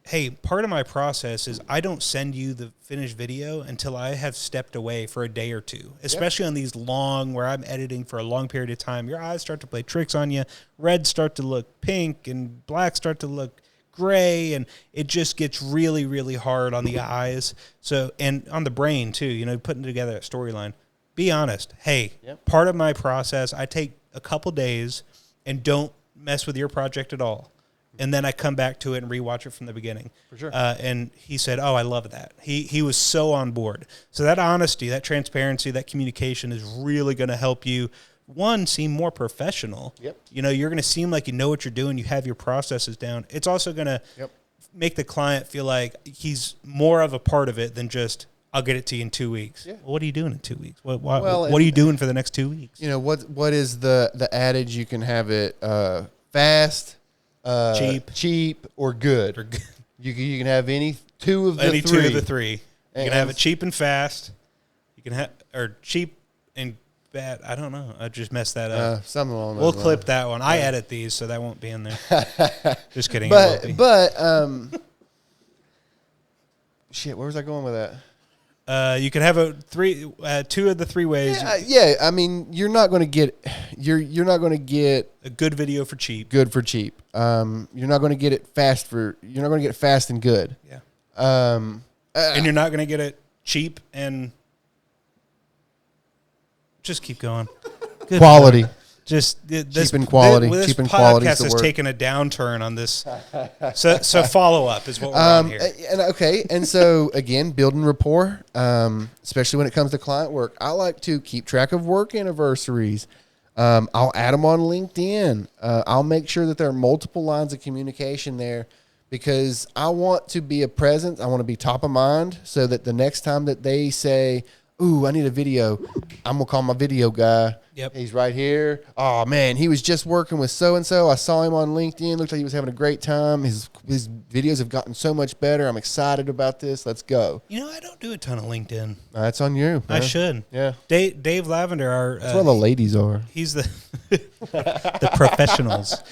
hey, part of my process is I don't send you the finished video until I have stepped away for a day or two, especially on these long, where I'm editing for a long period of time. Your eyes start to play tricks on you. Reds start to look pink and black start to look gray, and it just gets really, really hard on the eyes. So, and on the brain too, putting together a storyline. be honest. Hey, part of my process, I take a couple days and don't mess with your project at all. And then I come back to it and rewatch it from the beginning. For sure. And he said, "Oh, I love that." He was so on board. So that honesty, that transparency, that communication is really going to help you, one, seem more professional. Yep. You know, you're going to seem like you know what you're doing. You have your processes down. It's also going to make the client feel like he's more of a part of it than just, I'll get it to you in 2 weeks. Yeah. Well, what are you doing in 2 weeks? What are you doing for the next 2 weeks? You know, what is the adage? You can have it fast, cheap, or good. You can have any two of the three. You can have it cheap and fast. You can have, or cheap and bad. I don't know. I just messed that up. Something along those We'll lines. clip that one. I edit these, so that won't be in there. Just kidding. But shit, where was I going with that? You can have two of the three ways. Yeah. I mean, you're not going to get A good video for cheap. Good for cheap. You're not going to get it fast You're not going to get it fast and good. Yeah. And you're not going to get it cheap and just keep going. Good quality. Lord. Just this, cheap and quality. This cheap and quality podcast has taken a downturn on this. So follow up is what we're on here. And so again, building rapport, especially when it comes to client work. I like to keep track of work anniversaries. I'll add them on LinkedIn. I'll make sure that there are multiple lines of communication there, because I want to be a presence. I want to be top of mind, so that the next time that they say, "Ooh, I need a video," I'm going to call my video guy. Yep. He's right here. Oh, man, he was just working with so-and-so. I saw him on LinkedIn. Looked like he was having a great time. His videos have gotten so much better. I'm excited about this. Let's go. You know, I don't do a ton of LinkedIn. That's on you, man. I should. Yeah. Dave Lavender, that's where the ladies are. He's the professionals.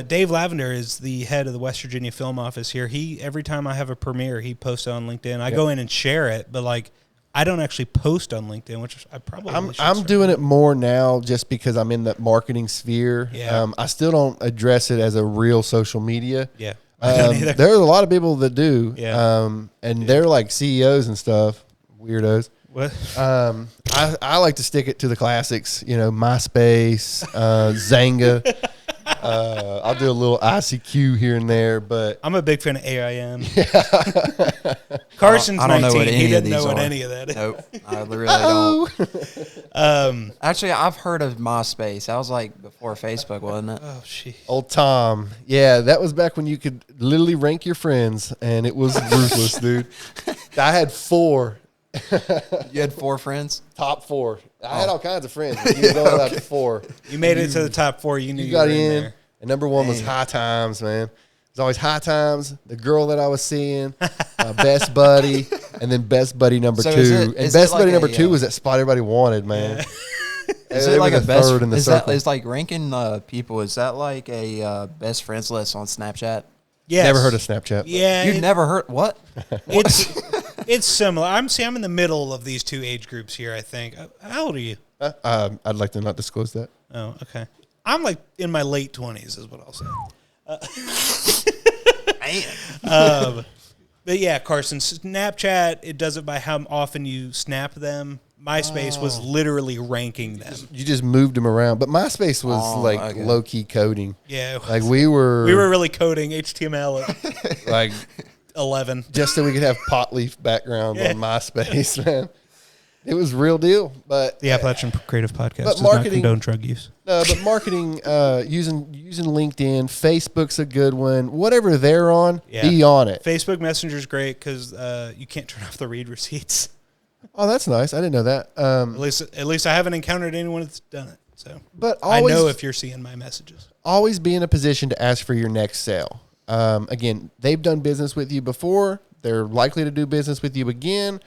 Dave Lavender is the head of the West Virginia film office here. Every time I have a premiere, he posts on LinkedIn. I go in and share it, but I don't actually post on LinkedIn, which I probably should. I'm doing it more now just because I'm in that marketing sphere. Yeah. I still don't address it as a real social media. Yeah. I don't either. There's a lot of people that do. Yeah. They're like CEOs and stuff, weirdos. What? I like to stick it to the classics, MySpace, Zanga. I'll do a little ICQ here and there, but I'm a big fan of AIM. Carson's I don't 19. Know what He didn't know what any of that is. Nope, I really don't. Actually, I've heard of MySpace. That was like before Facebook, wasn't it? Oh, shit. Old Tom. Yeah, that was back when you could literally rank your friends, and it was ruthless, dude. I had 4. You had 4 friends? Top 4. I had all kinds of friends. But you go up to 4. You made it to the top 4. You knew you got were in. there. And number 1 was High Times, man. It was always High Times, the girl that I was seeing, best buddy, and then best buddy number 2. And best buddy number 2 was that spot everybody wanted, man. Is it like a best third in the circle? Is like ranking people? Is that like a best friends list on Snapchat? Yes. Never heard of Snapchat. Yeah, you've never heard what? It's similar. I'm in the middle of these two age groups here. I think. How old are you? I'd like to not disclose that. Oh, okay. I'm like in my late 20s, is what I'll say. But yeah, Carson, Snapchat, it does it by how often you snap them. MySpace was literally ranking them. You just moved them around, but MySpace was low key coding. Yeah, like we were really coding HTML at like 11, just so we could have pot leaf background on MySpace, man. It was real deal. But the Appalachian Creative Podcast does not condone drug use. No, but marketing using LinkedIn, Facebook's a good one. Whatever they're on, be on it. Facebook Messenger's great because you can't turn off the read receipts. Oh, that's nice. I didn't know that. At least I haven't encountered anyone that's done it. So, but always, I know if you're seeing my messages. Always be in a position to ask for your next sale. Again, they've done business with you before. They're likely to do business with you again.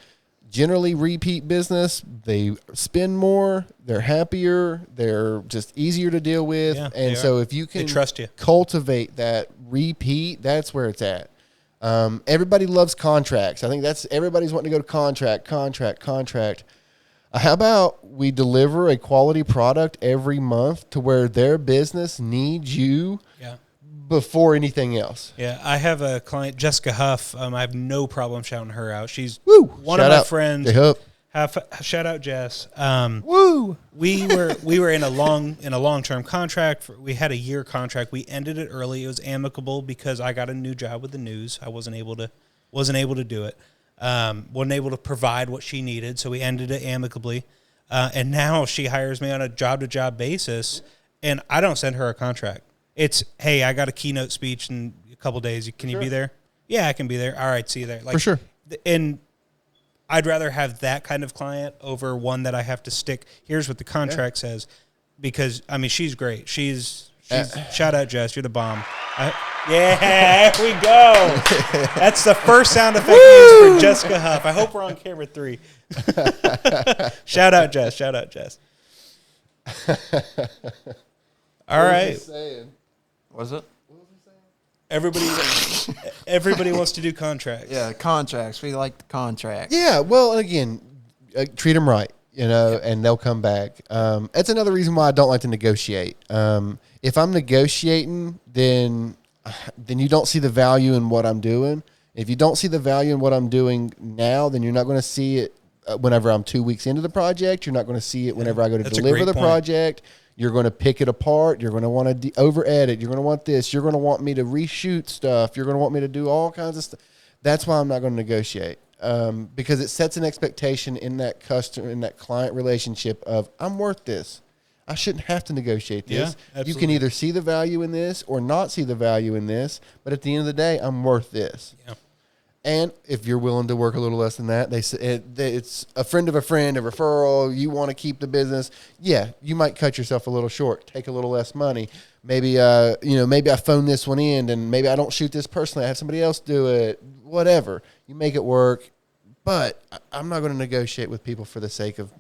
Generally repeat business. They spend more. They're happier. They're just easier to deal with. Yeah, and so if you can trust you, cultivate that repeat, that's where it's at. Everybody loves contracts. I think everybody's wanting to go to contract. How about we deliver a quality product every month to where their business needs you before anything else? Yeah, I have a client, Jessica Huff. I have no problem shouting her out. She's one of my friends. Shout out Jess. Woo! We were in a long-term contract. We had a year contract. We ended it early. It was amicable because I got a new job with the news. I wasn't able to do it. Wasn't able to provide what she needed, so we ended it amicably. And now she hires me on a job-to-job basis, and I don't send her a contract. It's, hey, I got a keynote speech in a couple days. Can you be there? Yeah, I can be there. All right, see you there. For sure. And I'd rather have that kind of client over one that I have to stick. Here's what the contract says, because I mean she's great. She's shout out Jess, you're the bomb. Yeah, here we go. That's the first sound effect used for Jessica Huff. I hope we're on camera 3. Shout out Jess. Shout out Jess. All right. Was it? Everybody wants to do contracts. Yeah, contracts. We like the contracts. Yeah, well, again, treat them right, and they'll come back. That's another reason why I don't like to negotiate. If I'm negotiating, then you don't see the value in what I'm doing. If you don't see the value in what I'm doing now, then you're not going to see it whenever I'm 2 weeks into the project. You're not going to see it whenever I go to deliver the project. You're going to pick it apart. You're going to want to over-edit. You're going to want this. You're going to want me to reshoot stuff. You're going to want me to do all kinds of stuff. That's why I'm not going to negotiate, because it sets an expectation in that customer, in that client relationship of, I'm worth this. I shouldn't have to negotiate this. Yeah, you can either see the value in this or not see the value in this, but at the end of the day, I'm worth this. Yeah. And if you're willing to work a little less than that, they say it's a friend of a friend, a referral. You want to keep the business. Yeah, you might cut yourself a little short, take a little less money. Maybe maybe I phone this one in, and maybe I don't shoot this personally. I have somebody else do it. Whatever, you make it work. But I'm not going to negotiate with people for the sake of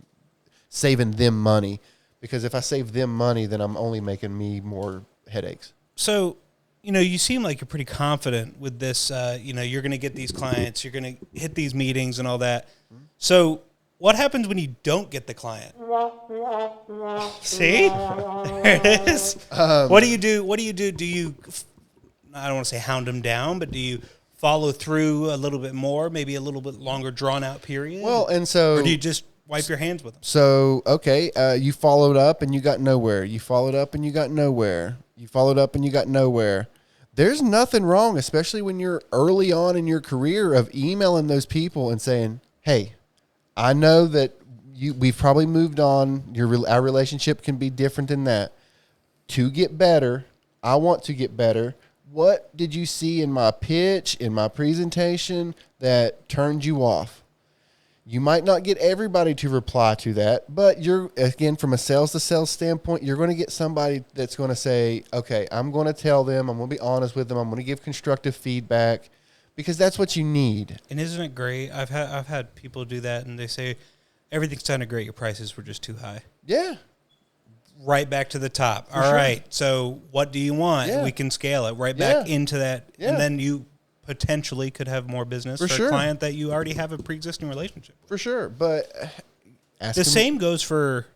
saving them money, because if I save them money, then I'm only making me more headaches. So, you seem like you're pretty confident with this. You're going to get these clients, you're going to hit these meetings and all that. So what happens when you don't get the client? See? There it is. What do you do? Do you, I don't want to say hound them down, but do you follow through a little bit more, maybe a little bit longer drawn out period? Well, and so... Or do you just wipe your hands with them? So, okay, you followed up and you got nowhere. You followed up and you got nowhere. You followed up and you got nowhere. There's nothing wrong, especially when you're early on in your career, of emailing those people and saying, hey, I know that we've probably moved on. Our relationship can be different than that. To get better, I want to get better. What did you see in my pitch, in my presentation, that turned you off? You might not get everybody to reply to that, but you're, again, from a sales to sales standpoint, you're going to get somebody that's going to say, okay, I'm going to tell them, I'm going to be honest with them, I'm going to give constructive feedback, because that's what you need. And isn't it great? I've had people do that, and they say, everything sounded great, your prices were just too high. Yeah. Right back to the top. All right, so what do you want? Yeah. We can scale it right back into that, and then you potentially could have more business for a client that you already have a pre-existing relationship with. For sure, but same goes for,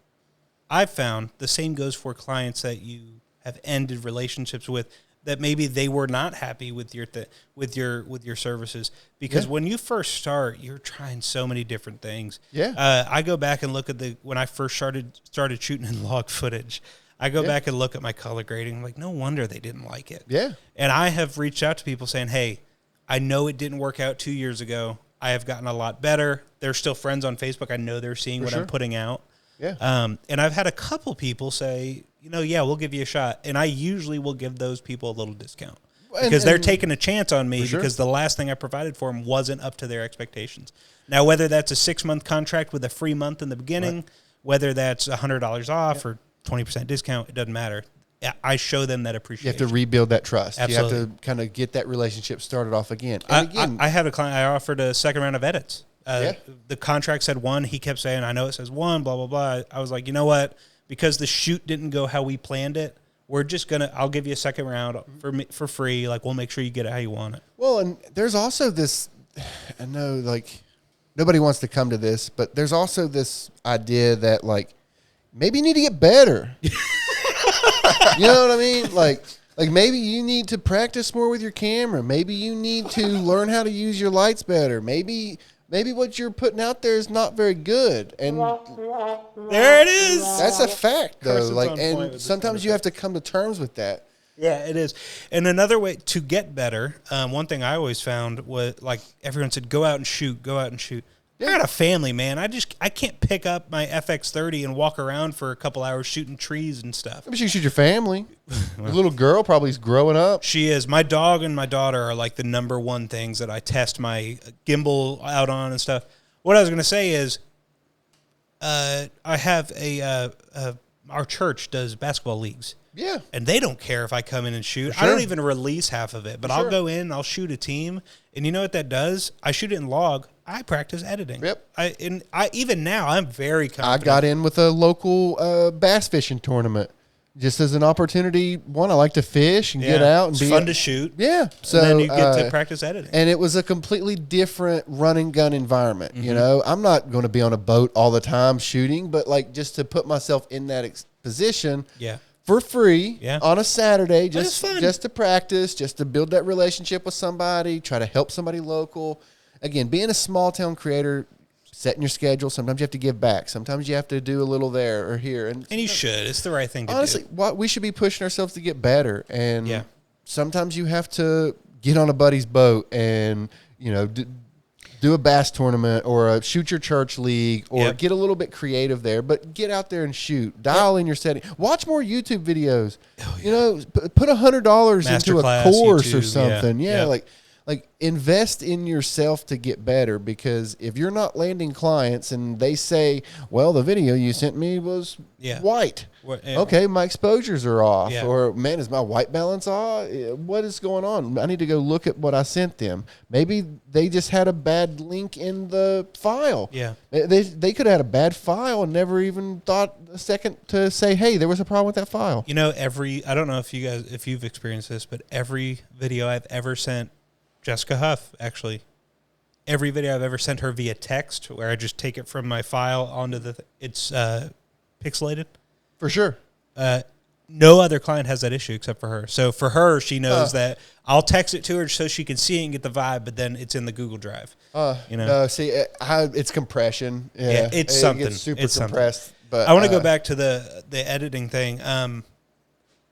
I've found, the same goes for clients that you have ended relationships with, that maybe they were not happy with your services, because when you first start, you're trying so many different things. Yeah. I go back and look at when I first started shooting in log footage. I go back and look at my color grading. Like, no wonder they didn't like it. Yeah. And I have reached out to people saying, hey, I know it didn't work out 2 years ago. I have gotten a lot better. They're still friends on Facebook. I know they're seeing what I'm putting out. Yeah. And I've had a couple people say, we'll give you a shot. And I usually will give those people a little discount, because they're taking a $100 on me, because the last thing I provided for them wasn't up to their expectations. Now, whether that's a 6-month contract with a free month in the beginning, whether that's $100 off or 20% discount, it doesn't matter. I show them that appreciation. You have to rebuild that trust. Absolutely. You have to kind of get that relationship started off again. I had a client, I offered a second round of edits. The contract said 1. He kept saying, I know it says 1, blah, blah, blah. I was like, you know what? Because the shoot didn't go how we planned it, we're just going to, I'll give you a second round for free. Like, we'll make sure you get it how you want it. Well, and there's also this, I know, like, nobody wants to come to this, but there's also this idea that, like, maybe you need to get better. You know what I mean? Like maybe you need to practice more with your camera. Maybe you need to learn how to use your lights better. Maybe maybe what you're putting out there is not very good. And there it is. That's a fact, though. Carson's Like, on point and with sometimes you have to come to terms with that. Yeah, it is. And another way to get better, one thing I always found was, like, everyone said, go out and shoot, go out and shoot. I got a family, man. I can't pick up my FX30 and walk around for a couple hours shooting trees and stuff. Maybe you shoot your family. Your little girl probably is growing up. She is. My dog and my daughter are like the number one things that I test my gimbal out on and stuff. What I was going to say is, I have our church does basketball leagues. Yeah. And they don't care if I come in and shoot. Sure. I don't even release half of it, but I'll go in, I'll shoot a team, and you know what that does? I shoot it in log. I practice editing. Yep. I even now I'm very confident. I got in with a local bass fishing tournament just as an opportunity. One, I like to fish and get out and it's fun to shoot. Yeah. So and then you get to practice editing. And it was a completely different run and gun environment. You know, I'm not going to be on a boat all the time shooting, but like just to put myself in that position. Yeah. For free on a Saturday, just to practice, just to build that relationship with somebody, try to help somebody local. Again, being a small town creator, setting your schedule. Sometimes you have to give back. Sometimes you have to do a little there or here. And you should. It's the right thing to do. Honestly, we should be pushing ourselves to get better. And sometimes you have to get on a buddy's boat and, you know, do a bass tournament or shoot your church league or get a little bit creative there, but get out there and shoot. Dial in your setting. Watch more YouTube videos. You know, put $100 into a course YouTube, or something. Like invest in yourself to get better, because if you're not landing clients and they say, well, the video you sent me was white. Okay, my exposures are off. Or, man, is my white balance off? What is going on? I need to go look at what I sent them. Maybe they just had a bad link in the file. They could have had a bad file and never even thought a second to say, hey, there was a problem with that file. You know, I don't know if you've experienced this, but every video I've ever sent Jessica Huff, actually, every video I've ever sent her via text, where I just take it from my file onto it's pixelated. For sure. No other client has that issue except for her. So for her, she knows that I'll text it to her so she can see it and get the vibe, but then it's in the Google Drive. You know, no, see, it's compression. Yeah, it's something. Gets super compressed. Something. But I want to go back to the editing thing.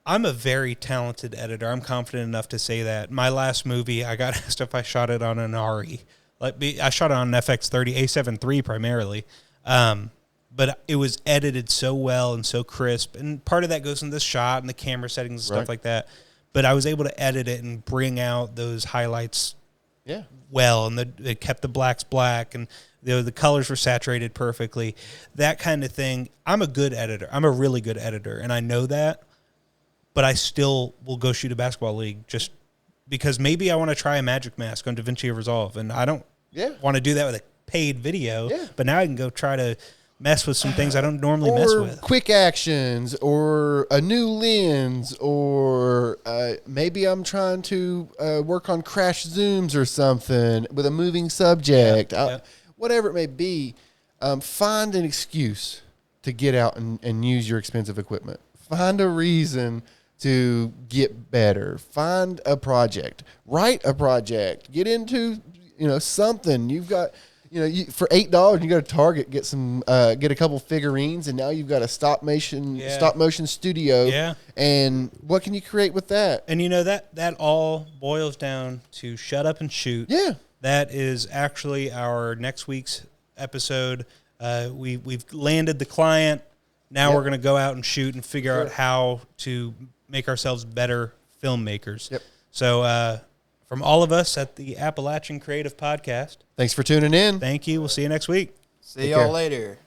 I'm a very talented editor. I'm confident enough to say that. My last movie, I got asked if I shot it on an RE. I shot it on an FX30 A7 III primarily, but it was edited so well and so crisp. And part of that goes in the shot and the camera settings and stuff like that. But I was able to edit it and bring out those highlights well, and it kept the blacks black, and the colors were saturated perfectly. That kind of thing. I'm a good editor. I'm a really good editor, and I know that. But I still will go shoot a basketball league just because maybe I want to try a magic mask on DaVinci Resolve, and I don't want to do that with a paid video. But now I can go try to mess with some things I don't normally mess with. Quick actions, or a new lens, or maybe I'm trying to work on crash zooms or something with a moving subject. Whatever it may be, find an excuse to get out and use your expensive equipment. Find a reason to get better. Find a project. Write a project. Get into, something. You've got, for $8, you go to Target, get a couple figurines, and now you've got a stop motion studio. Yeah. And what can you create with that? And that all boils down to shut up and shoot. Yeah. That is actually our next week's episode. We've landed the client. Now we're going to go out and shoot and figure out how to make ourselves better filmmakers. Yep. So from all of us at the Appalachian Creative Podcast, thanks for tuning in. Thank you. We'll see you next week. See y'all later.